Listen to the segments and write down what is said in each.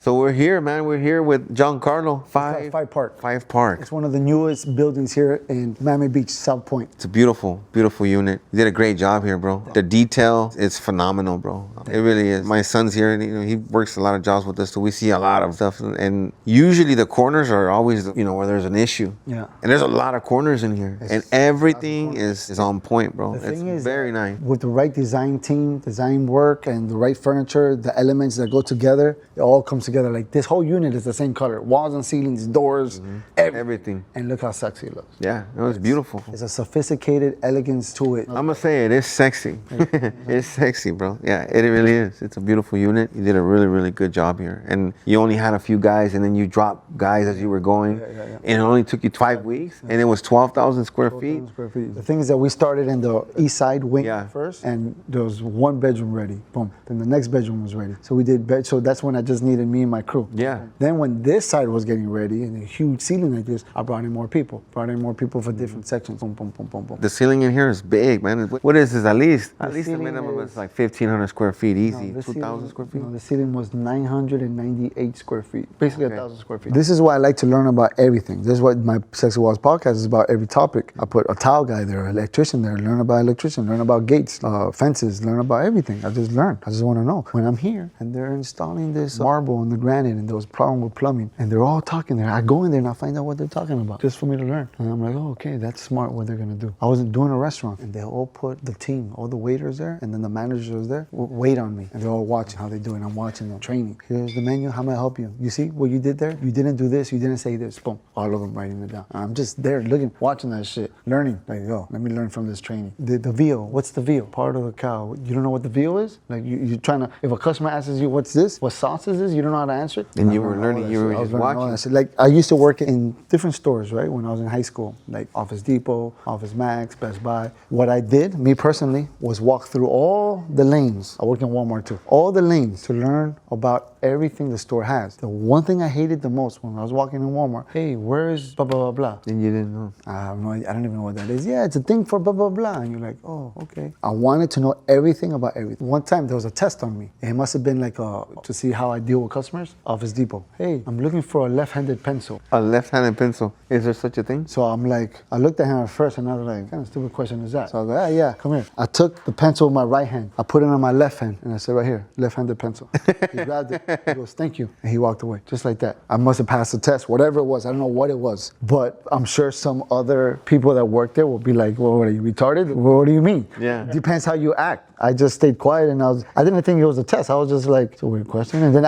So we're here, man. We're here with John Carlo. Five Park. Five Park. It's one of the newest buildings here in Miami Beach, South Point. It's a beautiful, beautiful unit. You did a great job here, bro. The detail is phenomenal, bro. It really is. My son's here, and he works a lot of jobs with us, so we see a lot of stuff. And usually the corners are always, where there's an issue. Yeah. And there's a lot of corners in here, and everything is on point, bro. The thing It's is, very nice. with the right design team, design work, and the right furniture, the elements that go together, it all comes together. Like this whole unit is the same color. Walls and ceilings, doors, Everything. And look how sexy it looks. Yeah, it was beautiful. There's a sophisticated elegance to it. I'm gonna say it is sexy. It's sexy, bro. Yeah, it really is. It's a beautiful unit. You did a really, really good job here. And you only had a few guys, and then you dropped guys as you were going. And it only took you 5 weeks, and it was 12,000 square feet. The thing is that we started in the east side wing first, and there was one bedroom ready. Boom. Then the next bedroom was ready. So we did so that's when I just needed me and my crew. Yeah. Then when this side was getting ready and a huge ceiling like this, I brought in more people. Brought in more people for different sections. Boom, boom, boom, boom, boom. The ceiling in here is big, man. What is this? At least the ceiling minimum is like 1,500 square feet, easy. No, 2,000 square feet. No, the ceiling was 998 square feet. Basically 1,000 square feet. This is why I like to learn about everything. This is what my Sexy Walls podcast is about, every topic. I put a tile guy there, an electrician there, learn about electrician, learn about gates, fences, learn about everything. I just learn. I just want to know. When I'm here and they're installing this marble and the granite and there was problem with plumbing and they're all talking there, I go in there and I find out what they're talking about just for me to learn. And I'm like, oh, okay, that's smart what they're going to do. I wasn't doing a restaurant and they all put the team, all the waiters there and then the managers there, wait on me. And they're all watching how they do it. I'm watching them training. Here's the menu. How may I help you? You see what you did there? You didn't do this. You didn't say this. Boom. All of them writing it down. I'm just there looking, watching that shit, learning. Like, yo, let me learn from this training. The veal. What's the veal? Part of the cow. You don't know what the veal is? Like you're trying to, if a customer asks you, what's this? What sauce is this? You don't know how to answer it? And you were learning, you were just watching. Like I used to work in different stores, right? When I was in high school, like Office Depot, Office Max, Best Buy. What I did, me personally, was walk through all the lanes. I worked in Walmart too. All the lanes to learn about everything the store has. The one thing I hated the most when I was walking in Walmart, hey, where is blah, blah, blah, blah? And you didn't know. I have no idea. I don't even know what that is. Yeah, it's a thing for blah, blah, blah. And you're like, oh, okay. I wanted to know everything about everything. One time there was a test on me. It must have been like to see how I deal with customers. Office Depot. Hey, I'm looking for a left-handed pencil. A left-handed pencil. Is there such a thing? So I'm like, I looked at him at first and I was like, what kind of stupid question is that? So I was like, yeah, come here. I took the pencil with my right hand. I put it on my left hand and I said, right here, left-handed pencil. He grabbed it. He goes, thank you. And he walked away, just like that. I must have passed the test, whatever it was. I don't know what it was. But I'm sure some other people that work there will be like, well, what are you, retarded? What do you mean? Yeah. Depends how you act. I just stayed quiet and I didn't think it was a test. I was just like, it's a weird question. And then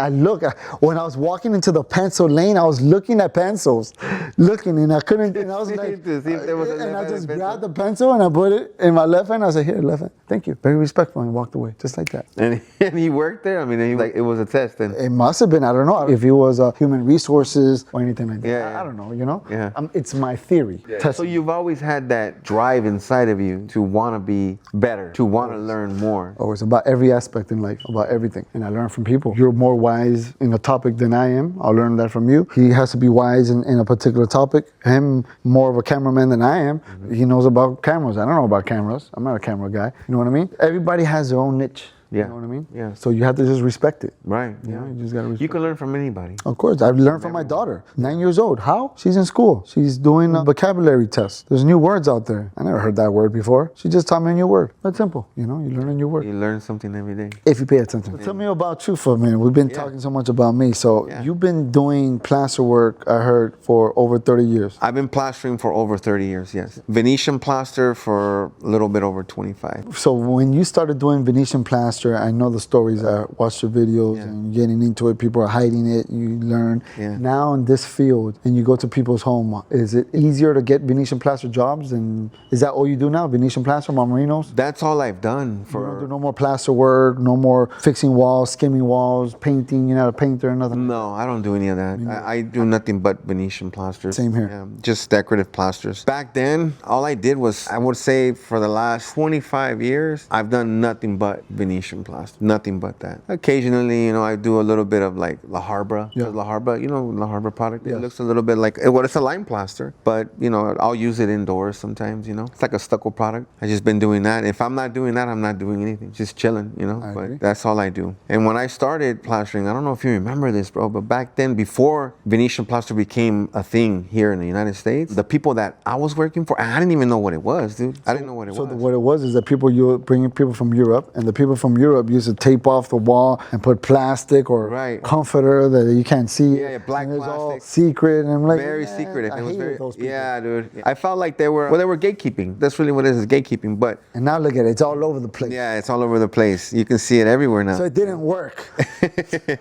when I was walking into the pencil lane, I was looking at pencils, and I couldn't, and I was like, to see if there was a and I just pencil. grabbed the pencil and I put it in my left hand. I said, here, left hand. Thank you. Very respectful, and walked away, just like that. And he worked there? I mean, it was a test then. It must have been, I don't know, if it was human resources or anything like that. Yeah. I don't know, Yeah. It's my theory. Yeah. So you've always had that drive inside of you to want to be better, to want to learn more. Oh, it's about every aspect in life, about everything. And I learn from people. You're more wise in a topic than I am. I'll learn that from you. He has to be wise in a particular topic. Him, more of a cameraman than I am. Mm-hmm. He knows about cameras. I don't know about cameras. I'm not a camera guy. You know what I mean? Everybody has their own niche. Yeah. You know what I mean? Yeah. So you have to just respect it. Right. You know, you just gotta respect You can learn from anybody. Of course. I've learned from my daughter, 9 years old. How? She's in school. She's doing a vocabulary test. There's new words out there. I never heard that word before. She just taught me a new word. That's simple. You know, you learn a new word. You learn something every day. If you pay attention. Tell me about you for a minute. We've been talking so much about me. So you've been doing plaster work, I heard, for over 30 years. I've been plastering for over 30 years, yes. Venetian plaster for a little bit over 25. So when you started doing Venetian plaster, I know the stories. I watched your videos and you're getting into it. People are hiding it. You learn. Yeah. Now in this field, and you go to people's home, is it easier to get Venetian plaster jobs? And is that all you do now? Venetian plaster, Marmorinos? That's all I've done You don't do no more plaster work, no more fixing walls, skimming walls, painting. You're not a painter or nothing? No, I don't do any of that. I do nothing but Venetian plasters. Same here. Yeah, just decorative plasters. Back then, all I did was, I would say for the last 25 years, I've done nothing but Venetian. Venetian plaster, nothing but that. Occasionally, you know, I do a little bit of like La Habra. Yeah. La Habra, you know, La Habra product. It Yes. looks a little bit like well, it's a lime plaster, but you know, I'll use it indoors sometimes. You know, it's like a stucco product. I just been doing that. If I'm not doing that, I'm not doing anything. Just chilling, you know. I agree. But that's all I do. And when I started plastering, I don't know if you remember this, bro, but back then, before Venetian plaster became a thing here in the United States, the people that I was working for, I didn't even know what it was, dude. I didn't know what it was. So what it was is that you were bringing people from Europe, and the people from Europe used to tape off the wall and put plastic or comforter that you can't see. Yeah, black and plastic. All secret, and I'm like, very secretive. I It was hated very, those people. yeah, dude. I felt like they were gatekeeping. That's really what it is gatekeeping. But and now look at it, it's all over the place. Yeah, it's all over the place. You can see it everywhere now. So it didn't work.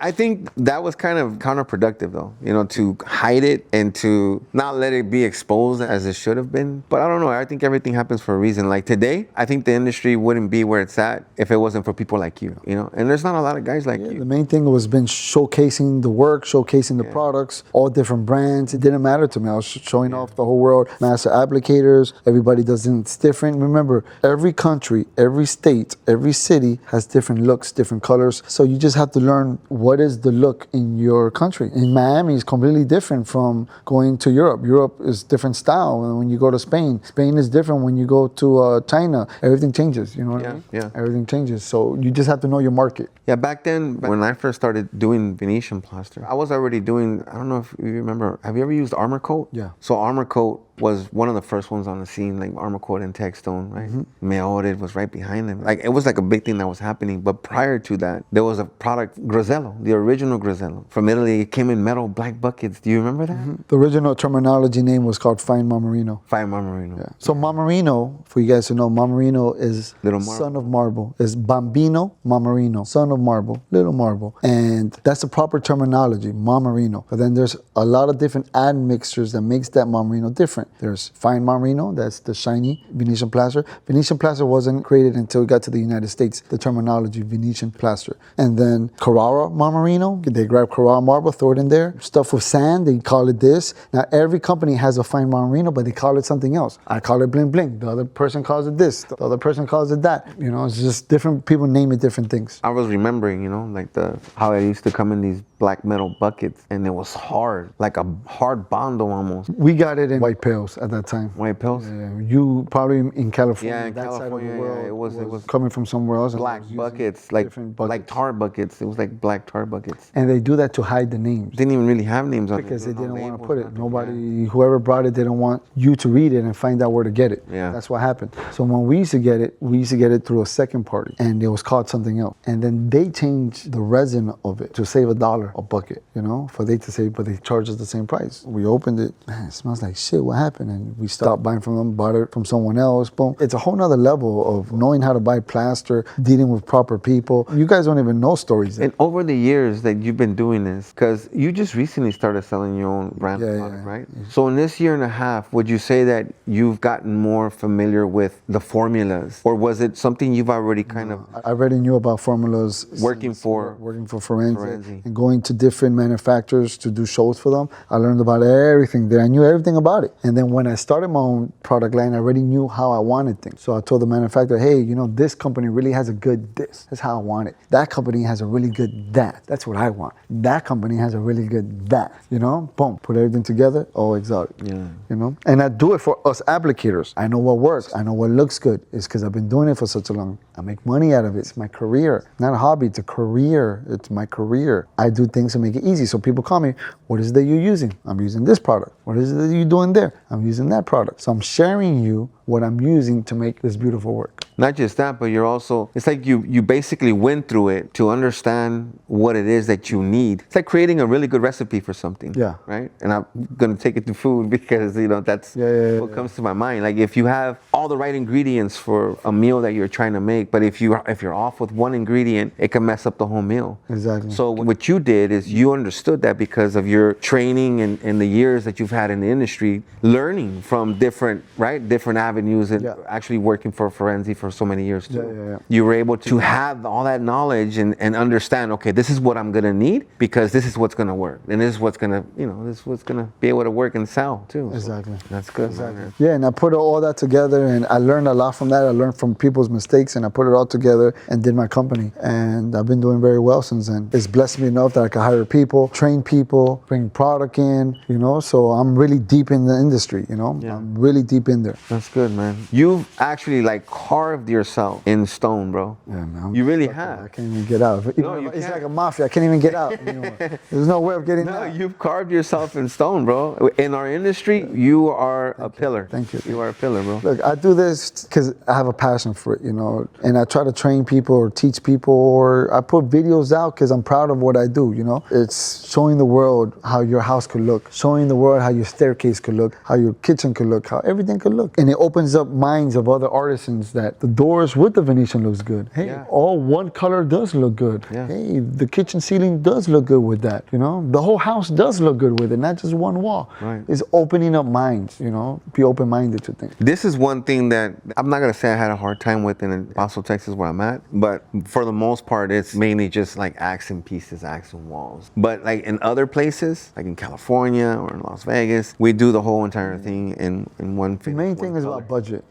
I think that was kind of counterproductive, though. You know, to hide it and to not let it be exposed as it should have been. But I don't know. I think everything happens for a reason. Like today, I think the industry wouldn't be where it's at if it wasn't for people like you. You know, and there's not a lot of guys like you. The main thing was been showcasing the work, showcasing the products, all different brands. It didn't matter to me. I was showing off the whole world. Master applicators. Everybody does it. It's different. Remember, every country, every state, every city has different looks, different colors. So you just have to learn what is the look in your country. In Miami is completely different from going to Europe. Europe is different style. And when you go to Spain, Spain is different when you go to China. Everything changes. You know what I mean? Yeah. Everything changes. So you just have to know your market. Yeah, back then, when I first started doing Venetian plaster, I was already doing, I don't know if you remember, have you ever used Armor Coat? Yeah. So Armor Coat was one of the first ones on the scene, like Armor Coat and Techstone, right? Meoted was right behind them. Like, it was like a big thing that was happening. But prior to that, there was a product, Grosello, the original Grosello. From Italy, it came in metal black buckets. Do you remember that? The original terminology name was called Fine Marmorino. Fine Marmorino. Yeah. So Marmorino, for you guys to know, Marmorino is Little marble. son of marble. Is Bambino Marmorino, son of marble, little marble. And that's the proper terminology, Marmorino. But then there's a lot of different admixtures that makes that Marmorino different. There's fine Marmorino, that's the shiny Venetian plaster. Venetian plaster wasn't created until it got to the United States, the terminology Venetian plaster. And then Carrara Marmorino, they grab Carrara marble, throw it in there. Stuff with sand, they call it this. Now every company has a fine Marmorino, but they call it something else. I call it bling bling. The other person calls it this. The other person calls it that. You know, it's just different people name it different things. I was remembering, you know, like how it used to come in these black metal buckets, and it was hard, like a hard bondo almost. We got it in white pails at that time. White pills? You probably in California. Yeah, in that California, side of the world, it was coming from somewhere else. black buckets, like tar buckets. It was like black tar buckets. And they do that to hide the names. Didn't even really have names on it. Because they didn't want to put it. Nobody, whoever brought it didn't want you to read it and find out where to get it. Yeah. That's what happened. So when we used to get it through a second party, and it was called something else. And then they changed the resin of it to save $1 a bucket, you know, for they to say, but they charge us the same price. We opened it, man, it smells like shit. What happened? And we stopped buying from them, bought it from someone else. Boom. It's a whole nother level of knowing how to buy plaster, dealing with proper people. You guys don't even know stories. And over the years that you've been doing this, because you just recently started selling your own brand product, right? So in this year and a half, would you say that you've gotten more familiar with the formulas, or was it something you've already kind of? I already knew about formulas. Working for Forensic and going to different manufacturers to do shows for them. I learned about everything there. I knew everything about it. And then when I started my own product line, I already knew how I wanted things. So I told the manufacturer, hey, you know, this company really has a good this. That's how I want it. That company has a really good that. That's what I want. That company has a really good that. You know, boom, put everything together. Oh, exotic. Yeah. You know, and I do it for us applicators. I know what works. I know what looks good. It's because I've been doing it for such a long. I make money out of it. It's my career, not a hobby. It's a career. It's my career. I do things to make it easy. So people call me, what is it that you're using? I'm using this product. What is it that you're doing there? I'm using that product. So I'm sharing you what I'm using to make this beautiful work. Not just that, but you're also, it's like you basically went through it to understand what it is that you need. It's like creating a really good recipe for something. Yeah. Right? And I'm going to take it to food because, you know, that's what comes to my mind. Like if you have all the right ingredients for a meal that you're trying to make, but if you're off with one ingredient, it can mess up the whole meal. Exactly. So what you did is you understood that because of your training and the years that you've had in the industry, learning from different avenues avenues and actually working for Forenzi for so many years too. You were able to have all that knowledge and understand, okay, this is what I'm gonna need because this is what's gonna work, and this is what's gonna, this is what's gonna be able to work and sell too. Exactly. So that's good. Man. Yeah, and I put all that together, and I learned a lot from that. I learned from people's mistakes, and I put it all together and did my company, and I've been doing very well since then. It's blessed me enough that I can hire people, train people, bring product in, so I'm really deep in the industry, I'm really deep in there. That's good, man. You've actually like carved yourself in stone, bro. Yeah, man. You really have. I can't even get out. It's like a mafia. I can't even get out anymore. There's no way of getting out. No, you've carved yourself in stone, bro. In our industry, you are a pillar. Thank you. You are a pillar, bro. Look, I do this because I have a passion for it, and I try to train people or teach people, or I put videos out because I'm proud of what I do, It's showing the world how your house could look, showing the world how your staircase could look, how your kitchen could look, how everything could look. And it opens up minds of other artisans that the doors with the Venetian looks good. Hey, all one color does look good. Yeah. Hey, the kitchen ceiling does look good with that, The whole house does look good with it, not just one wall. Right. It's opening up minds, Be open-minded to things. This is one thing that I'm not going to say I had a hard time with in El Paso, Texas, where I'm at, but for the most part, it's mainly just like accent pieces, accent walls. But like in other places, like in California or in Las Vegas, we do the whole entire thing in one thing. The main thing is about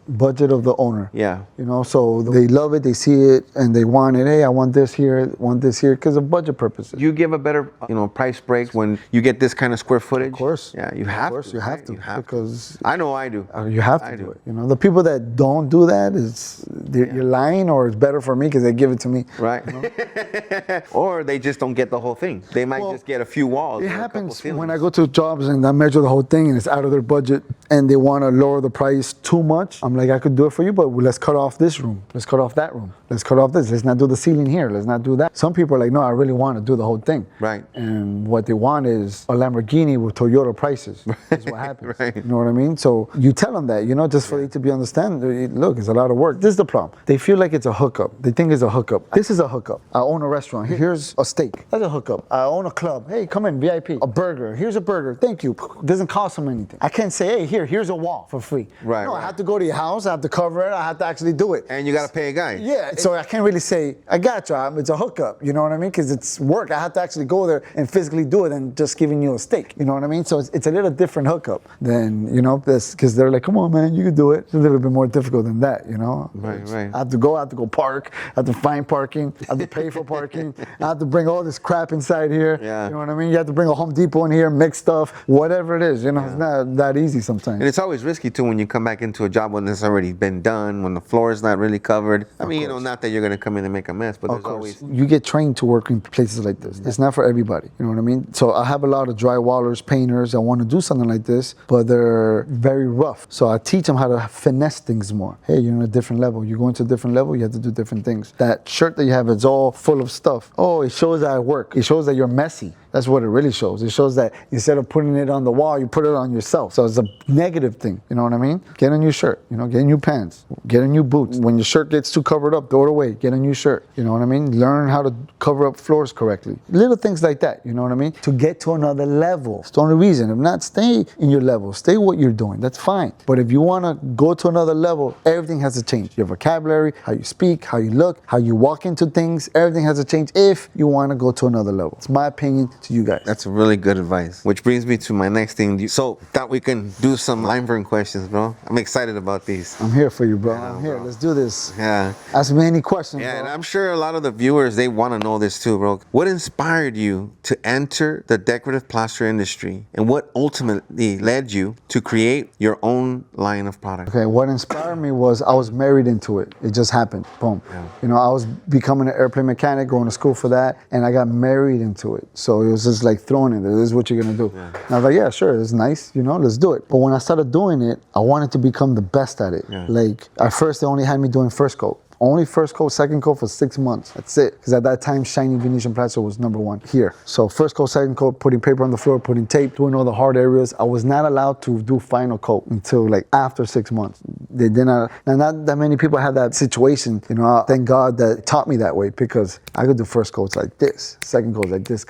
budget of the owner. Yeah. So they love it, they see it, and they want it. Hey, I want this here, because of budget purposes. You give a better, price break when you get this kind of square footage. Of course. Yeah, you have to. Of course, you have to. Because I know I do. You have to do it. The people that don't do that, you're lying, or it's better for me because they give it to me. Right. Or they just don't get the whole thing. They might just get a few walls. It happens when I go to jobs and I measure the whole thing and it's out of their budget and they want to lower the price too much. I'm like, I could do it for you, but let's cut off this room. Let's cut off that room. Let's cut off this. Let's not do the ceiling here. Let's not do that. Some people are like, no, I really want to do the whole thing. Right. And what they want is a Lamborghini with Toyota prices. That's what happens. Right. You know what I mean? So you tell them that, just for it to be understand. Look, it's a lot of work. This is the problem. They feel like it's a hookup. They think it's a hookup. This is a hookup. I own a restaurant. Here's a steak. That's a hookup. I own a club. Hey, come in, VIP. A burger. Here's a burger. Thank you. Doesn't cost them anything. I can't say, hey, here's a wall for free. Right. No, I have to go to your house. I have to cover it. I have to actually do it. And you got to pay a guy. Yeah. So I can't really say, I got you. It's a hookup. You know what I mean? Because it's work. I have to actually go there and physically do it and just giving you a steak. You know what I mean? So it's a little different hookup than, this, because they're like, come on, man, you can do it. It's a little bit more difficult than that, Right. I have to go park. I have to find parking. I have to pay for parking. I have to bring all this crap inside here. Yeah. You know what I mean? You have to bring a Home Depot in here, mix stuff, whatever it is. It's not that easy sometimes. And it's always risky too when you come back into a job when it's already been done, when the floor is not really covered. I mean, not that you're going to come in and make a mess, but there's always... You get trained to work in places like this. It's not for everybody. You know what I mean? So I have a lot of drywallers, painters that want to do something like this, but they're very rough. So I teach them how to finesse things more. Hey, you're in a different level. You go into a different level, you have to do different things. That shirt that you have, it's all full of stuff. Oh, it shows that I work. It shows that you're messy. That's what it really shows. It shows that instead of putting it on the wall, you put it on yourself. So it's a negative thing. You know what I mean? Get a new shirt. Get new pants. Get a new boots. When your shirt gets too covered up, throw it away. Get a new shirt. You know what I mean? Learn how to cover up floors correctly. Little things like that. You know what I mean? To get to another level. It's the only reason. If not, stay in your level. Stay what you're doing. That's fine. But if you want to go to another level, everything has to change. Your vocabulary, how you speak, how you look, how you walk into things, everything has to change if you want to go to another level. It's my opinion to you guys. That's really good advice. Which brings me to my next thing. So, thought we can do some line questions, bro. I'm excited about these. I'm here for you, bro. I'm here. Bro. Let's do this. Yeah. Ask me any questions, Yeah, bro. and I'm sure a lot of the viewers, they want to know this too, bro. What inspired you to enter the decorative plaster industry, and what ultimately led you to create your own line of products? Okay, what inspired me was I was married into it. It just happened. Boom. Yeah. I was becoming an airplane mechanic, going to school for that, and I got married into it. So it was just like throwing it. This is what you're gonna do. Yeah. And I was like, yeah, sure, it's nice, let's do it. But when I started doing it, I wanted to become the best at it. Yeah. Like at first, they only had me doing first coat. Only first coat, second coat for 6 months. That's it. Because at that time, shiny Venetian plaster was #1 here. So first coat, second coat, putting paper on the floor, putting tape, doing all the hard areas. I was not allowed to do final coat until like after 6 months. They did not. Now, not that many people have that situation. You know, thank God that it taught me that way, because I could do first coats like this, second coats like this.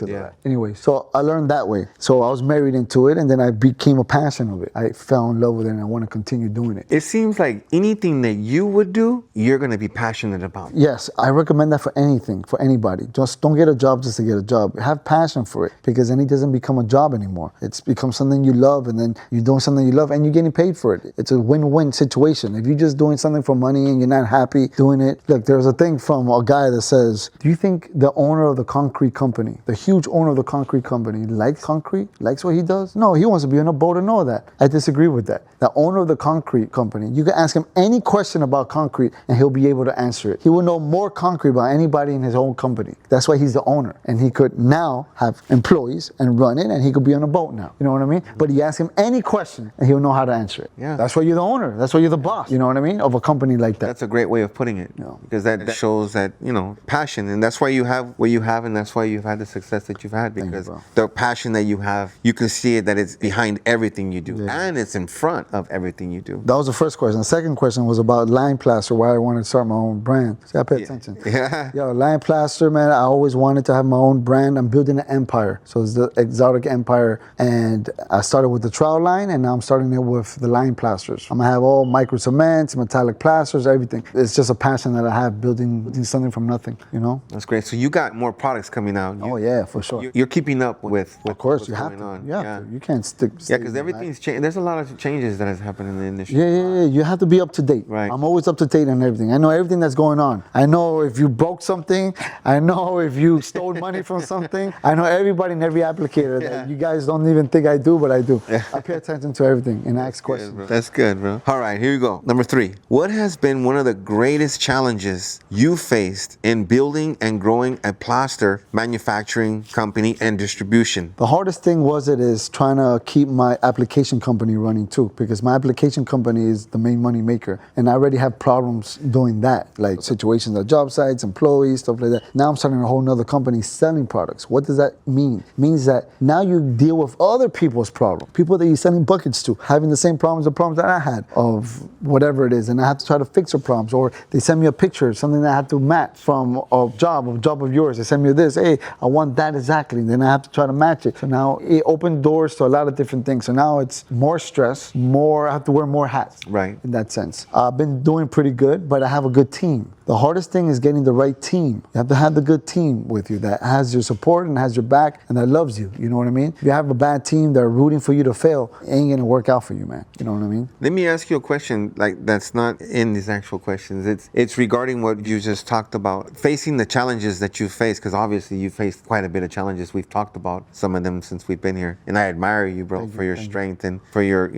Anyway, so I learned that way. So I was married into it, and then I became a passion of it. I fell in love with it, and I want to continue doing it. It seems like anything that you would do, you're going to be passionate about. Yes, I recommend that for anything, for anybody. Just don't get a job just to get a job. Have passion for it, because then it doesn't become a job anymore. It's become something you love, and then you're doing something you love, and you're getting paid for it. It's a win-win situation. If you're just doing something for money and you're not happy doing it, look, there's a thing from a guy that says, do you think the owner of the concrete company, the huge owner of the concrete company, likes concrete, likes what he does? No, he wants to be on a boat and know that. I disagree with that. The owner of the concrete company, you can ask him any question about concrete and he'll be able to answer it. He will know more concrete about anybody in his own company. That's why he's the owner. And he could now have employees and run it, and he could be on a boat now. You know what I mean? But you ask him any question and he'll know how to answer it. Yeah. That's why you're the owner. That's why you're the boss. You know what I mean? Of a company like that. That's a great way of putting it. Because that shows that, you know, passion. And that's why you have what you have, and that's why you've had the success that you've had. Because the passion that you have, you can see it, that it's behind everything you do. Yeah. And it's in front of everything you do. That was the first question. The second question was about lime plaster, why I wanted to start my own brand. See, I pay attention. Yeah. Yo, lime plaster, man, I always wanted to have my own brand. I'm building an empire. So it's the exotic empire. And I started with the trowel line, and now I'm starting it with the lime plasters. I'm gonna have all micro cements, metallic plasters, everything. It's just a passion that I have, building something from nothing, you know? That's great. So you got more products coming out. Oh yeah, for sure. You're keeping up with of course, what's you have going to. on. Yeah, you can't stick. Yeah, because everything's changed. There's a lot of changes that has happened in the industry. Yeah. You have to be up to date. Right. I'm always up to date on everything. I know everything that's going on. I know if you broke something. I know if you stole money from something. I know everybody in every applicator. That you guys don't even think I do, but I do. Yeah. I pay attention to everything and ask questions. That's good, bro. All right, here you go. Number 3. What has been one of the greatest challenges you faced in building and growing a plaster manufacturing company and distribution? The hardest thing is trying to keep my application company running too, because my application company is the main money maker, and I already have problems doing that, like situations at job sites, employees, stuff like that. Now I'm starting a whole nother company selling products. What does that mean? It means that now you deal with other people's problems, people that you're selling buckets to, having the same problems, the problems that I had of whatever it is, and I have to try to fix their problems. Or they send me a picture, something that I have to match from a job of yours. They send me this, hey, I want that exactly. Then I have to try to match it. So now it opened doors to a lot of different things. So now it's more stress, I have to wear more hats. Right. In that sense. I've been doing pretty good, but I have a good team. The hardest thing is getting the right team. You have to have the good team with you that has your support and has your back and that loves you. You know what I mean? If you have a bad team that are rooting for you to fail, it ain't gonna work out for you, man. You know what I mean? Let me ask you a question like that's not in these actual questions. It's regarding what you just talked about, facing the challenges that you face, because obviously you faced quite a bit of challenges. We've talked about some of them since we've been here. And I admire you, bro, for your strength and for your,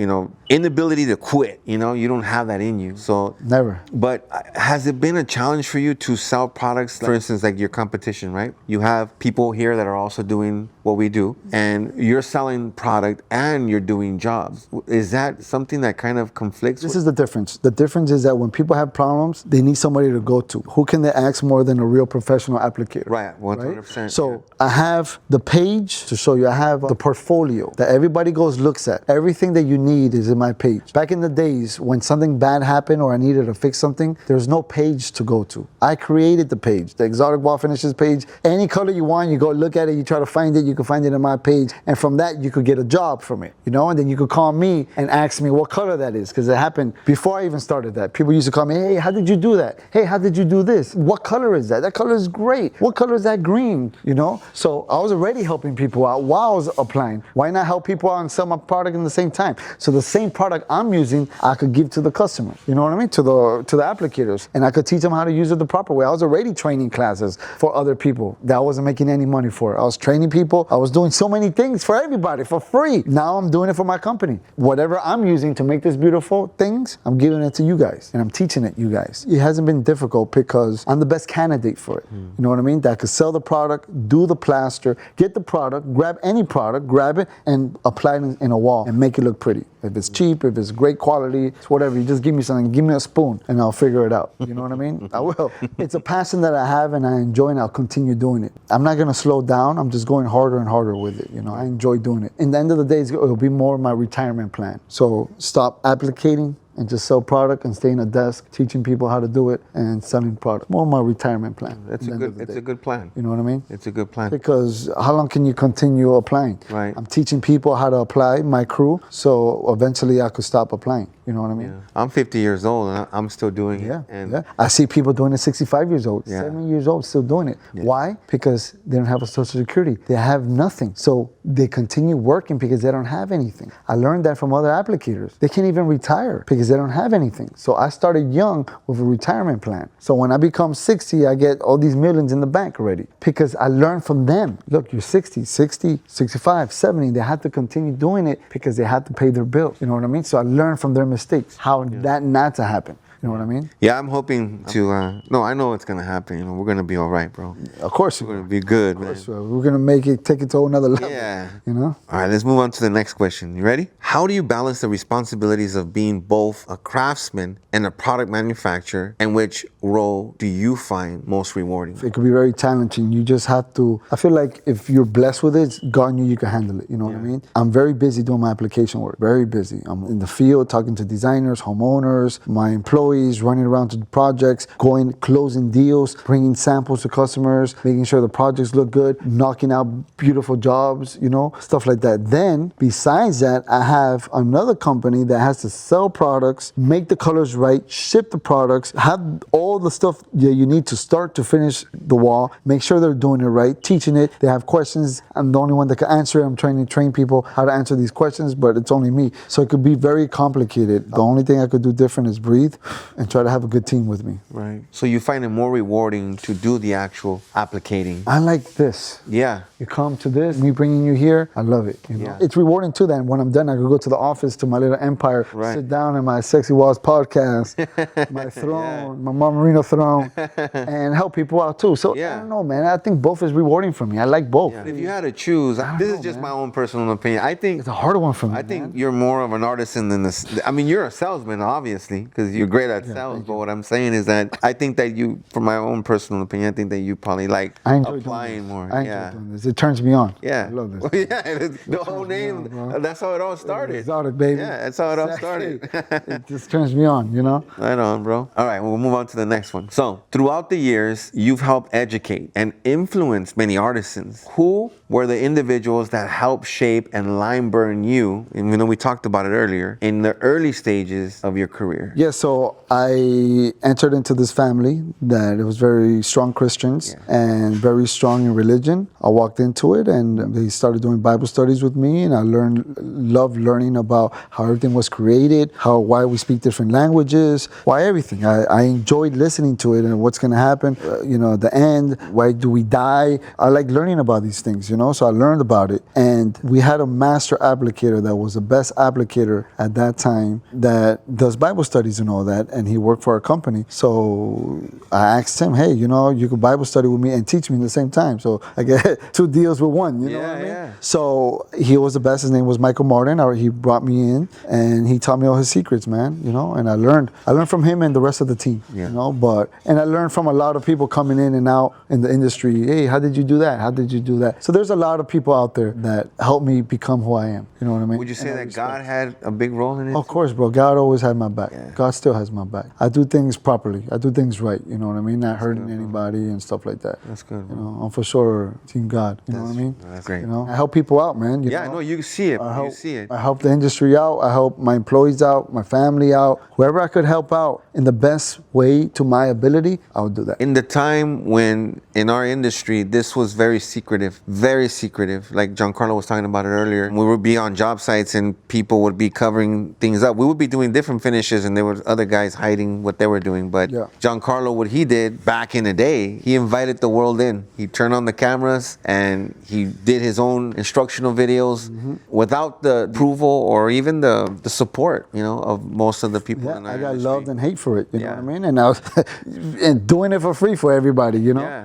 inability to quit. You don't have that in you. So never. But has it been a challenge for you to sell products, for instance, like your competition, right? You have people here that are also doing what we do, and you're selling product and you're doing jobs. Is that something that kind of conflicts? This is the difference. The difference is that when people have problems, they need somebody to go to. Who can they ask more than a real professional applicator? Right, 100%. Right? So I have the page to show you. I have the portfolio that everybody looks at. Everything that you need is in my page. Back in the days when something bad happened or I needed to fix something, there's no page to go to. I created the page, the exotic wall finishes page. Any color you want, you go look at it, you try to find it, you can find it in my page. And from that, you could get a job from it, and then you could call me and ask me what color that is, because it happened before I even started that. People used to call me, hey, how did you do that? Hey, how did you do this? What color is that? That color is great. What color is that green? So I was already helping people out while I was applying. Why not help people out and sell my product in the same time? So the same product I'm using, I could give to the customer, you know what I mean? To the applicators, and I could teach them how to use it the proper way. I was already training classes for other people that I wasn't making any money for. I was training people. I was doing so many things for everybody for free. Now I'm doing it for my company. Whatever I'm using to make this beautiful things, I'm giving it to you guys, and I'm teaching it you guys. It hasn't been difficult because I'm the best candidate for it. You know what I mean? That could sell the product, do the plaster, get the product, grab any product, grab it, and apply it in a wall and make it look pretty. If it's cheap, if it's great quality, it's whatever. You just give me something, give me a spoon, and I'll figure it out. You know what I mean? I will. It's a passion that I have, and I enjoy, and I'll continue doing it. I'm not gonna slow down. I'm just going harder and harder with it. You know, I enjoy doing it. In the end of the day, it'll be more my retirement plan. So stop applicating and just sell product and stay in a desk teaching people how to do it and selling product. More my retirement plan. It's a good plan. You know what I mean? It's a good plan. Because how long can you continue applying? Right. I'm teaching people how to apply, my crew, so eventually I could stop applying. You know what I mean? Yeah. I'm 50 years old and I'm still doing it. And I see people doing it 65 years old, 70 years old, still doing it. Yeah. Why? Because they don't have a social security. They have nothing. So they continue working because they don't have anything. I learned that from other applicators. They can't even retire because they don't have anything. So I started young with a retirement plan. So when I become 60, I get all these millions in the bank already because I learned from them. Look, you're 60, 65, 70. They had to continue doing it because they had to pay their bills. You know what I mean? So I learned from their mistakes, how that not to happen. You know what I mean? Yeah, I'm hoping to. No, I know it's gonna happen. You know, we're gonna be all right, bro. Of course, we're gonna be good, man. We're gonna take it to another level. Yeah. You know. All right, let's move on to the next question. You ready? How do you balance the responsibilities of being both a craftsman and a product manufacturer? And which role do you find most rewarding? It could be very challenging. You just have to. I feel like if you're blessed with it, God knew you can handle it. You know what I mean? I'm very busy doing my application work. Very busy. I'm in the field talking to designers, homeowners, my employees, running around to projects, closing deals, bringing samples to customers, making sure the projects look good, knocking out beautiful jobs, you know, stuff like that. Then, besides that, I have another company that has to sell products, make the colors right, ship the products, have all the stuff that you need to start to finish the wall, make sure they're doing it right, teaching it. They have questions. I'm the only one that can answer it. I'm trying to train people how to answer these questions, but it's only me. So it could be very complicated. The only thing I could do different is breathe and try to have a good team with me. Right. So you find it more rewarding to do the actual applicating. I like this. Yeah. You come to this, me bringing you here, I love it. You know? Yeah. It's rewarding too. Then when I'm done, I could go to the office, to my little empire, sit down in my Sexy Walls podcast, my throne, my Marmorino throne, and help people out too. So I don't know, man. I think both is rewarding for me. I like both. Yeah. If you had to choose, this is just my own personal opinion. I think it's a hard one for me. I think you're more of an artisan than this. I mean, you're a salesman, obviously, because you're great at sales. But what I'm saying is that I think that you, from my own personal opinion, I think that you probably like applying more. I enjoy doing this. It turns me on. Yeah. I love this. Well, yeah, the whole name, that's how it all started. Exotic, baby. Yeah, that's how it all started. It just turns me on, you know? Right on, bro. All right, we'll move on to the next one. So, throughout the years, you've helped educate and influence many artisans. Who were the individuals that helped shape and line burn you, even though we talked about it earlier, in the early stages of your career? Yeah, so I entered into this family that it was very strong Christians and very strong in religion. I walked into it and they started doing Bible studies with me, and I loved learning about how everything was created, why we speak different languages, why everything. I enjoyed listening to it and what's going to happen, the end, why do we die? I like learning about these things, so I learned about it. And we had a master applicator that was the best applicator at that time that does Bible studies and all that, and he worked for our company. So I asked him, hey, you could Bible study with me and teach me at the same time. So I get 2 deals with 1, you know what I mean? Yeah. So he was the best. His name was Michael Martin. He brought me in and he taught me all his secrets, man, and I learned from him and the rest of the team, and I learned from a lot of people coming in and out in the industry. Hey, how did you do that? How did you do that? So there's a lot of people out there that helped me become who I am. You know what I mean? Would you say that God had a big role in it? Of course, bro. God always had my back. Yeah. God still has my back. I do things properly. I do things right. You know what I mean? Not hurting anybody and stuff like that. That's good, bro. I'm for sure Team God. You know what I mean? That's great. I help people out, man. You know? No, you see it. You see it. I help the industry out. I help my employees out, my family out. Whoever I could help out in the best way to my ability, I would do that. In the time when in our industry, this was very secretive, like Giancarlo was talking about it earlier. We would be on job sites and people would be covering things up. We would be doing different finishes and there were other guys hiding what they were doing. But Giancarlo, what he did back in the day, he invited the world in. He turned on the cameras and he did his own instructional videos without the approval or even the support, of most of the people in our industry. I got loved and hate for it, you know what I mean? And I was and doing it for free for everybody,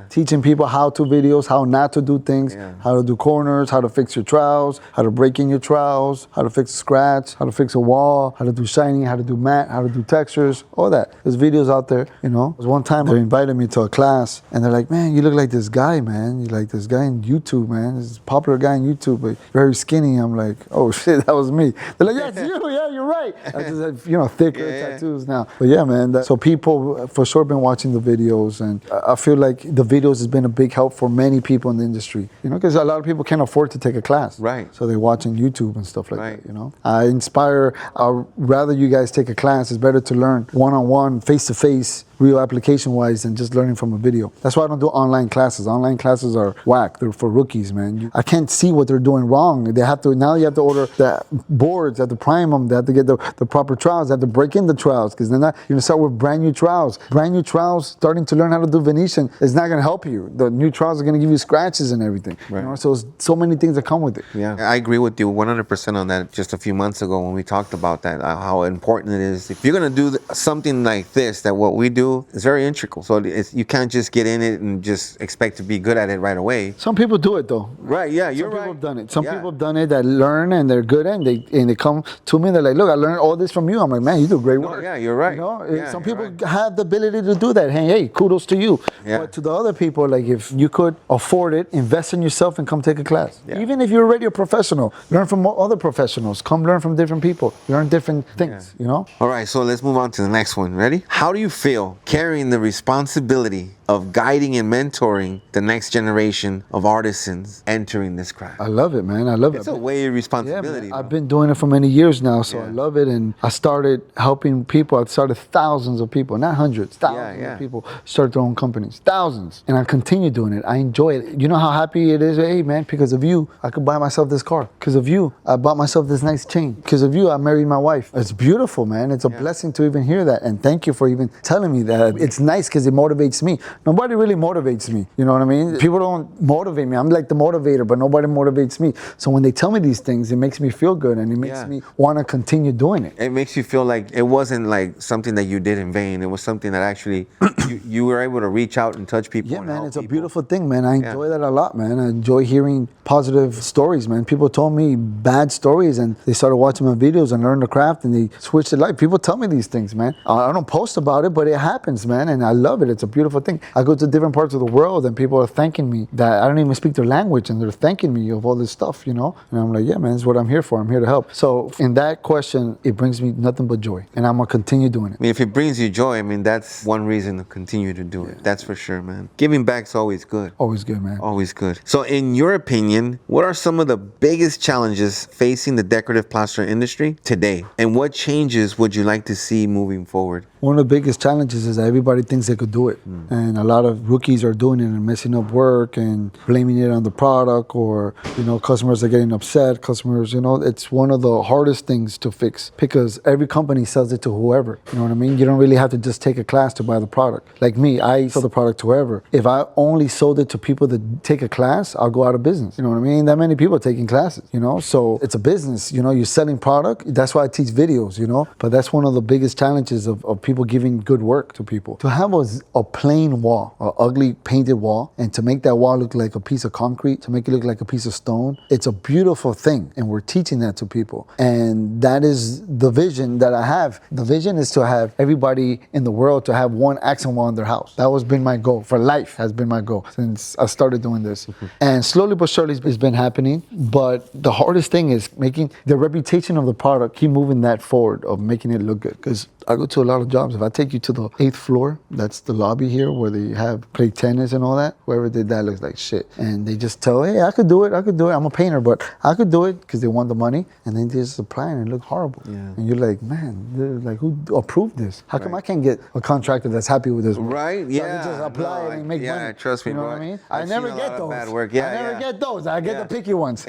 teaching people how to videos, how not to do things, how to do corners, how to fix your trowels, how to break in your trowels, how to fix a scratch, how to fix a wall, how to do shining, how to do matte, how to do textures, all that. There's videos out there, you know. There was one time they invited me to a class and they're like, man, you look like this guy, man. You like this guy in YouTube, man. This popular guy in YouTube, but very skinny. I'm like, oh shit, that was me. They're like, yeah, it's you. Yeah, you're right. I just have, you know, thicker tattoos now. But yeah, man. So people for sure been watching the videos, and I feel like the videos has been a big help for many people in the industry. You know, because a lot of people can't afford to take a class. Right. So they're watching YouTube and stuff like that. You know, I inspire. I'd rather you guys take a class. It's better to learn one-on-one, face-to-face, real application-wise, than just learning from a video. That's why I don't do online classes. Online classes are whack. They're for rookies, man. I can't see what they're doing wrong. They have to, now you have to order the boards, they have to prime them, they have to get the proper trowels, they have to break in the trowels, because then you're going to start with brand new trowels. Brand new trowels, starting to learn how to do Venetian is not going to help you. The new trowels are going to give you scratches and everything. Right. You know? So many things that come with it. Yeah, I agree with you 100% on that. Just a few months ago when we talked about that, how important it is. If you're going to do something like this, that what we do is very integral. So you can't just get in it and just expect to be good at it right away. Some people do it though. Right, yeah, you're right. Some people have done it. Some people have done it that learn and they're good at it, and they come to me and they're like, look, I learned all this from you. I'm like, man, you do great work. Yeah, you're right. You know? Yeah, some people have the ability to do that. Hey, kudos to you. Yeah. But to the other people, like if you could afford it, invest in yourself and come take a class. Yeah. Even if you're already a professional, learn from other professionals. Come learn from different people. Learn different things, you know? All right, so let's move on to the next one. Ready? How do you feel carrying the responsibility of guiding and mentoring the next generation of artisans entering this craft? I love it, man. I love it. It's a weighted responsibility. Yeah, I've been doing it for many years now, so I love it. And I started helping people. I started thousands of people, not hundreds, thousands of people start their own companies. Thousands. And I continue doing it. I enjoy it. You know how happy it is? Hey, man, because of you, I could buy myself this car. Because of you, I bought myself this nice chain. Because of you, I married my wife. It's beautiful, man. It's a blessing to even hear that. And thank you for even telling me that. It's nice because it motivates me. Nobody really motivates me. You know what I mean? People don't motivate me. I'm like the motivator, but nobody motivates me. So when they tell me these things, it makes me feel good and it makes me want to continue doing it. It makes you feel like it wasn't like something that you did in vain. It was something that actually you were able to reach out and touch people. Yeah, man, it's a beautiful thing, man. I enjoy that a lot, man. I enjoy hearing positive stories, man. People told me bad stories and they started watching my videos and learned the craft and they switched their life. People tell me these things, man. I don't post about it, but it happens, man, and I love it. It's a beautiful thing. I go to different parts of the world and people are thanking me that I don't even speak their language and they're thanking me of all this stuff, you know? And I'm like, yeah, man, it's what I'm here for. I'm here to help. So in that question, it brings me nothing but joy and I'm gonna continue doing it. I mean, if it brings you joy, I mean, that's one reason to continue to do it. That's for sure, man. Giving back's always good. Always good, man. Always good. So in your opinion, what are some of the biggest challenges facing the decorative plaster industry today? And what changes would you like to see moving forward? One of the biggest challenges is that everybody thinks they could do it. And a lot of rookies are doing it and messing up work and blaming it on the product, or, you know, customers are getting upset. Customers, you know, it's one of the hardest things to fix because every company sells it to whoever. You know what I mean? You don't really have to just take a class to buy the product. Like me, I sell the product to whoever. If I only sold it to people that take a class, I'll go out of business. You know what I mean? That many people are taking classes, you know? So it's a business, you know, you're selling product. That's why I teach videos, you know? But that's one of the biggest challenges of people giving good work to people. To have a plain wall, an ugly painted wall, and to make that wall look like a piece of concrete, to make it look like a piece of stone, it's a beautiful thing. And we're teaching that to people. And that is the vision that I have. The vision is to have everybody in the world to have one accent wall in their house. That has been my goal for life, has been my goal since I started doing this. And slowly but surely it's been happening. But the hardest thing is making the reputation of the product, keep moving that forward, of making it look good. Because I go to a lot of jobs. If I take you to the 8th floor, that's the lobby here where they play tennis and all that. Whoever did that looks like shit. And they just tell, hey, I could do it. I'm a painter, but I could do it because they want the money. And then they just apply and it looks horrible. Yeah. And you're like, man, like, who approved this? How come I can't get a contractor that's happy with this? Right? So I can just apply and make money. Yeah, trust me, you know bro. What I mean? I've I never seen a get lot of those. bad work. I never get those. I get the picky ones.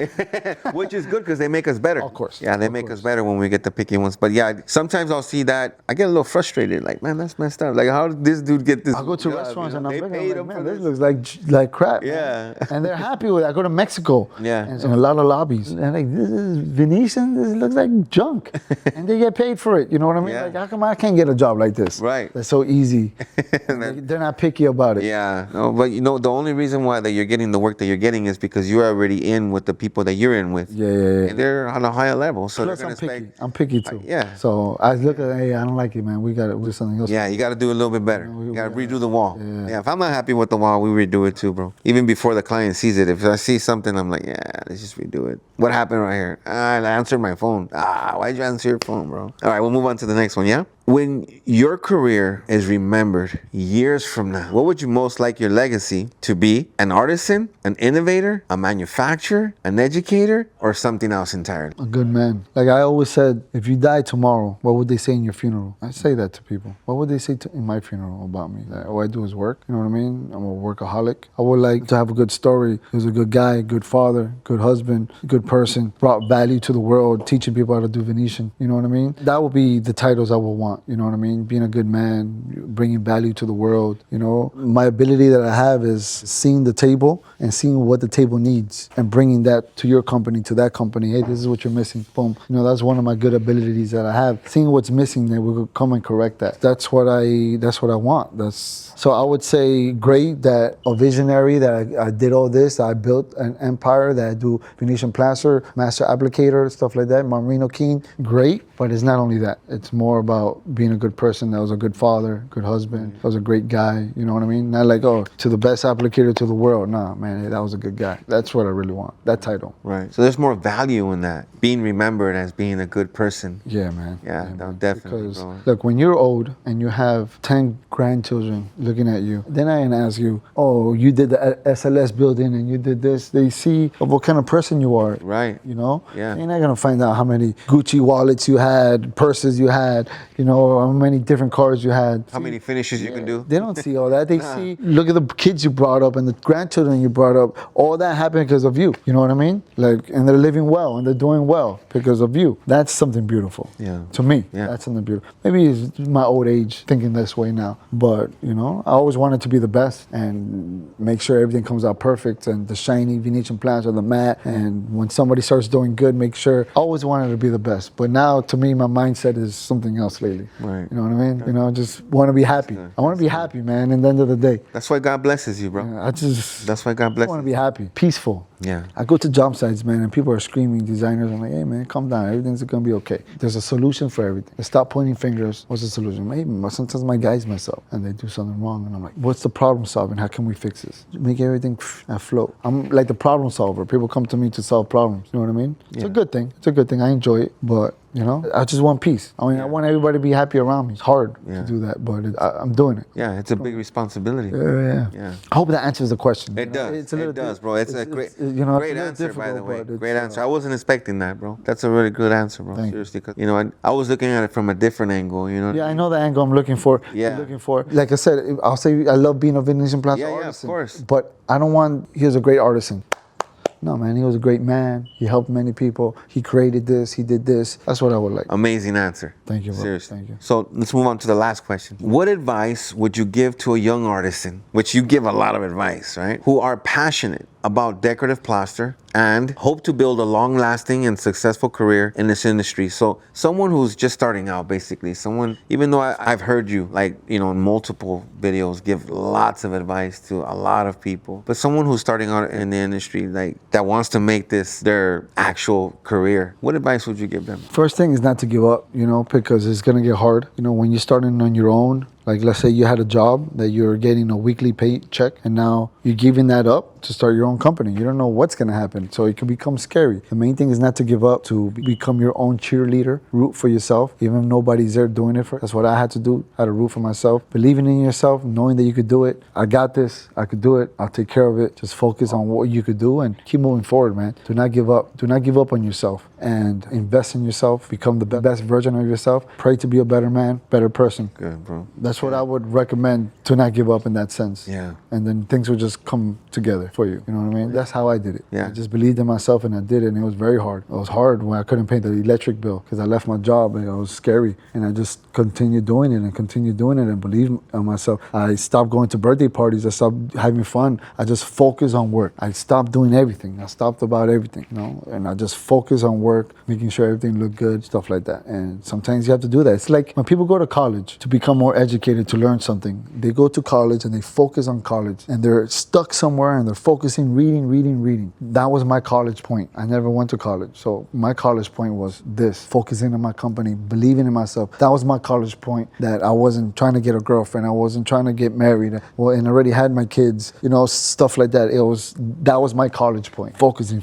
Which is good because they make us better. Of course. Yeah, they make us better when we get the picky ones. But yeah, sometimes I'll see that I get a little frustrated. Like, man, that's messed up. Like, how did this dude get this? I go to job, restaurants you know? and I'm They looking, I'm paid like, him man, for this this. looks like crap. Yeah. Man. And they're happy with it. I go to Mexico. Yeah. And a lot of lobbies. And like, this is Venetian, this looks like junk. And they get paid for it. You know what I mean? Yeah. Like, how come I can't get a job like this? Right. That's so easy. They're not picky about it. Yeah, no, but you know, the only reason why that you're getting the work that you're getting is because you're already in with the people that you're in with. Yeah. And they're on a higher level, so Plus, they're I'm gonna picky. expect. I'm picky too. Yeah. So I look at, hey, I don't like it, man. We got to do something else. Yeah, you got to do a little bit better. You got to redo the wall. Yeah. Yeah, if I'm not happy with the wall, we redo it too, bro. Even before the client sees it, if I see something, I'm like, yeah, let's just redo it. What happened right here? I answered my phone. Why'd you answer your phone, bro? All right, we'll move on to the next one, yeah? When your career is remembered years from now, what would you most like your legacy to be? An artisan, an innovator, a manufacturer, an educator, or something else entirely? A good man. Like I always said, if you die tomorrow, what would they say in your funeral? I say that to people. What would they say in my funeral about me? That all I do is work. You know what I mean? I'm a workaholic. I would like to have a good story. He was a good guy, good father, good husband, good person, brought value to the world, teaching people how to do Venetian. You know what I mean? That would be the titles I would want. You know what I mean? Being a good man, bringing value to the world. You know, my ability that I have is seeing the table and seeing what the table needs and bringing that to your company, to that company. Hey, this is what you're missing. Boom. You know, that's one of my good abilities that I have. Seeing what's missing, then we'll come and correct that. That's what I want. So I would say great that a visionary that I did all this. I built an empire that I do Venetian plaster, master applicator, stuff like that. Marmorino king, great. But it's not only that. It's more about being a good person. That was a good father, good husband. That was a great guy. You know what I mean? Not like, oh, to the best applicator to the world. Nah, man, hey, that was a good guy. That's what I really want. That title. Right. So there's more value in that. Being remembered as being a good person. Yeah, man. Yeah, no, man. definitely. Because, bro. look, when you're old and you have 10 grandchildren looking at you, then I can ask you, oh, you did the SLS building and you did this. They see what kind of person you are. Right. You know? Yeah. You're not going to find out how many Gucci wallets you had, purses you had, you know, how many different cars you had. How many finishes you can do? They don't see all that. They see, look at the kids you brought up and the grandchildren you brought up. All that happened because of you. You know what I mean? Like, and they're living well and they're doing well because of you. That's something beautiful. Yeah. To me, Yeah. that's something beautiful. Maybe it's my old age thinking this way now, but you know, I always wanted to be the best and make sure everything comes out perfect and the shiny Venetian plants are the matte. And when somebody starts doing good, make sure. I always wanted to be the best, but now to me, my mindset is something else lately. Right. You know what I mean? You know, I just want to be happy. I want to be happy, man. And at the end of the day, That's why God blesses you, bro. That's why God I blesses want to you. be happy, peaceful. Yeah. I go to job sites, man, and people are screaming, designers. I'm like, hey, man, calm down. Everything's going to be okay. There's a solution for everything. Stop pointing fingers. What's the solution? Maybe sometimes my guys mess up and they do something wrong. And I'm like, what's the problem solving? How can we fix this? Make everything afloat. I'm like the problem solver. People come to me to solve problems. You know what I mean? It's a good thing. It's a good thing. I enjoy it. But, you know, I just want peace. I mean, I want everybody to be happy around me. It's hard to do that, but I'm doing it. Yeah, it's a big responsibility. Yeah. I hope that answers the question. It does. It does, bro. It's a great, you know, great it's a little answer, by the way. difficult, but Great it's, answer. I wasn't expecting that, bro. That's a really good answer, bro. Thank you. Seriously, because you know, I was looking at it from a different angle. You know. Yeah, I know the angle I'm looking for. Yeah. Looking for. Like I said, I'll say I love being a Venetian plaster Yeah, artisan. of course. But I don't want. He was a great artisan. No, man, he was a great man. He helped many people. He created this. He did this. That's what I would like. Amazing answer. Thank you, bro. Seriously. Thank you. So let's move on to the last question. What advice would you give to a young artisan, which you give a lot of advice, right? Who are passionate about decorative plaster and hope to build a long-lasting and successful career in this industry. So someone who's just starting out, basically, someone, even though I've heard you, like, you know, in multiple videos, give lots of advice to a lot of people, but someone who's starting out in the industry, like, that wants to make this their actual career, what advice would you give them? First thing is not to give up, you know, because it's going to get hard. You know, when you're starting on your own, like let's say you had a job that you're getting a weekly paycheck and now you're giving that up to start your own company. You don't know what's going to happen. So it can become scary. The main thing is not to give up, to become your own cheerleader, root for yourself, even if nobody's there doing it for. That's what I had to do. I had to root for myself. Believing in yourself, knowing that you could do it. I got this. I could do it. I'll take care of it. Just focus on what you could do and keep moving forward, man. Do not give up. Do not give up on yourself and invest in yourself. Become the best version of yourself. Pray to be a better man, better person. Good, bro. That's That's what I would recommend, to not give up in that sense. Yeah. And then things will just come together for you. You know what I mean? That's how I did it. Yeah. I just believed in myself and I did it, and it was very hard. It was hard when I couldn't pay the electric bill because I left my job and it was scary. And I just continued doing it and believed in myself. I stopped going to birthday parties. I stopped having fun. I just focused on work. I stopped doing everything. I stopped about everything, you know, and I just focused on work, making sure everything looked good, stuff like that. And sometimes you have to do that. It's like when people go to college to become more educated, to learn something. They go to college and they focus on college and they're stuck somewhere and they're focusing, reading. That was my college point. I never went to college. So my college point was this, focusing on my company, believing in myself. That was my college point, that I wasn't trying to get a girlfriend. I wasn't trying to get married. And already had my kids, you know, stuff like that. That was my college point. Focusing,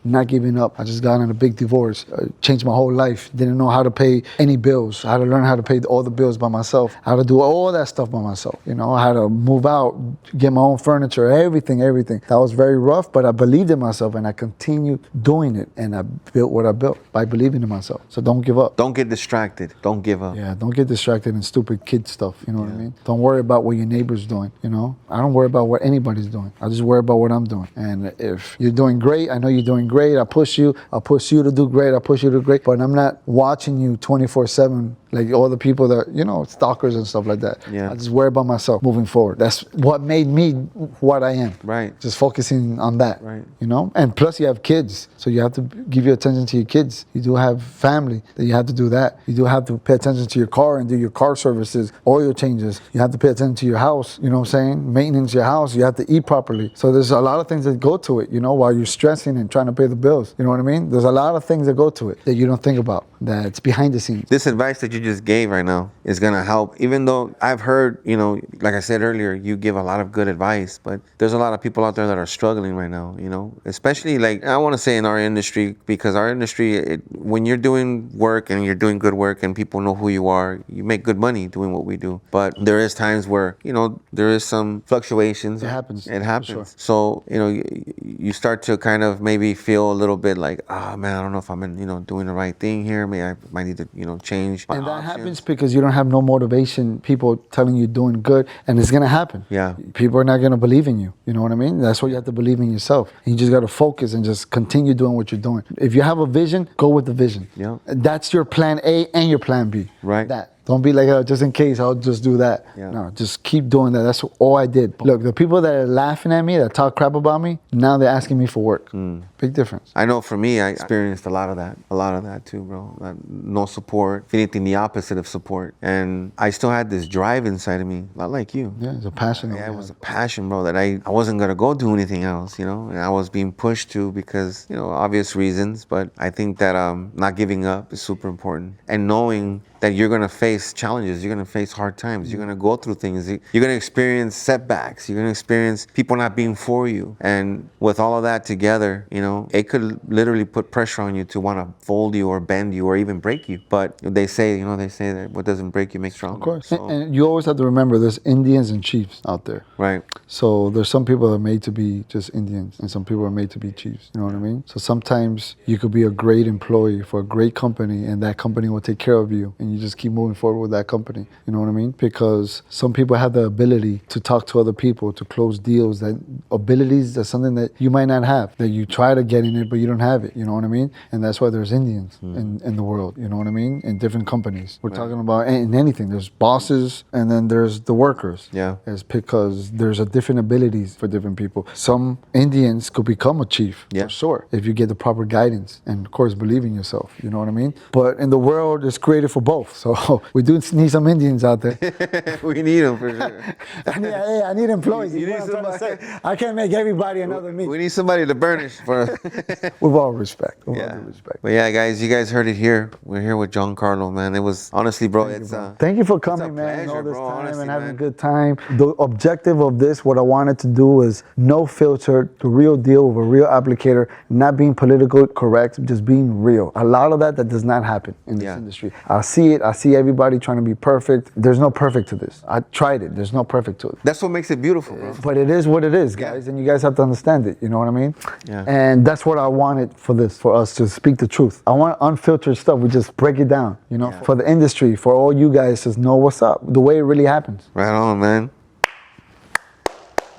not giving up. I just got in a big divorce, changed my whole life. Didn't know how to pay any bills. I had to learn how to pay all the bills by myself. How to do all that stuff by myself. You know, how to move out, get my own furniture, everything. That was very rough, but I believed in myself and I continued doing it, and I built what I built by believing in myself. So don't give up. Don't get distracted. Don't give up. Yeah, don't get distracted in stupid kid stuff. You know what I mean? Don't worry about what your neighbor's doing. You know, I don't worry about what anybody's doing. I just worry about what I'm doing. And if you're doing great, I know you're doing great. I push you to do great. But I'm not watching you 24/7 like all the people that, you know, stalkers and stuff like that. Yeah. I just worry about myself moving forward. That's what made me what I am. Right. Just focusing on that. Right. You know, and plus you have kids, so you have to give your attention to your kids. You do have family, that you have to do that. You do have to pay attention to your car and do your car services, oil changes. You have to pay attention to your house, you know what I'm saying? Maintenance your house. You have to eat properly. So there's a lot of things that go to it, you know, while you're stressing and trying to pay the bills. You know what I mean? There's a lot of things that go to it that you don't think about, that's behind the scenes. This advice that you just gave right now is going to help, even though I've heard, you know, like I said earlier, you give a lot of good advice, but there's a lot of people out there that are struggling right now, you know, especially like, I want to say in our industry, because our industry, when you're doing work and you're doing good work and people know who you are, you make good money doing what we do. But there is times where, you know, there is some fluctuations. It happens. Sure. So, So, you know, you start to kind of maybe feel a little bit like, oh man, I don't know if I'm, you know, doing the right thing here. Maybe I might need to, you know, change my and that options. happens because you don't have no motivation, people telling you doing good, and it's gonna happen. Yeah. People are not gonna believe in you. You know what I mean? That's why you have to believe in yourself. And you just gotta focus and just continue doing what you're doing. If you have a vision, go with the vision. Yeah. That's your plan A and your plan B. Right. That. Don't be like, oh, just in case, I'll just do that. Yeah. No, just keep doing that. That's all I did. Look, the people that are laughing at me, that talk crap about me, now they're asking me for work. Big difference. I know for me, I experienced a lot of that too, bro. No support, if anything, the opposite of support. And I still had this drive inside of me, not like you. Yeah, it's a passion. Yeah, it was a passion, bro, that I wasn't going to go do anything else, you know, and I was being pushed to because, you know, obvious reasons. But I think that not giving up is super important. And knowing that you're going to face challenges, you're going to face hard times, you're going to go through things, you're going to experience setbacks, you're going to experience people not being for you. And with all of that together, you know, it could literally put pressure on you to want to fold you or bend you or even break you. But they say that what doesn't break you makes stronger. Of course. So, And you always have to remember there's Indians and chiefs out there. right. So there's some people that are made to be just Indians and some people are made to be chiefs. You know what I mean? So sometimes you could be a great employee for a great company and that company will take care of you and you just keep moving forward with that company. You know what I mean? Because some people have the ability to talk to other people, to close deals. That abilities, that's something that you might not have, that you try to get in it, but you don't have it. You know what I mean? And that's why there's Indians in the world. You know what I mean? In different companies. We're talking about in anything. There's bosses and then there's the workers. Yeah. It's because there's a different abilities for different people. Some Indians could become a chief, Yeah. for sure, if you get the proper guidance and, of course, believe in yourself. You know what I mean? But in the world, it's created for both. So we do need some Indians out there. We need them for sure. I need employees. You You know need what I'm trying to somebody. say? I can't make everybody another me. We need somebody to burnish for us. With all respect. With all Yeah. due respect. But yeah, guys, you guys heard it here. We're here with John Carlo, man. It was honestly, bro, Thank you for it's coming, a man, all pleasure, this bro, time honestly, and having man. a good time. The objective of this, what I wanted to do is no filter, the real deal with a real applicator, not being political correct, just being real. A lot of that does not happen in this Yeah. industry. I see see it. I see everybody trying to be perfect. There's no perfect to this. I tried it. There's no perfect to it. That's what makes it beautiful, bro. But it is what it is, guys, and you guys have to understand it. You know what I mean? Yeah. And that's what I wanted for this, for us to speak the truth. I want unfiltered stuff. We just break it down, you know, for the industry, for all you guys to know what's up, the way it really happens. Right on, man.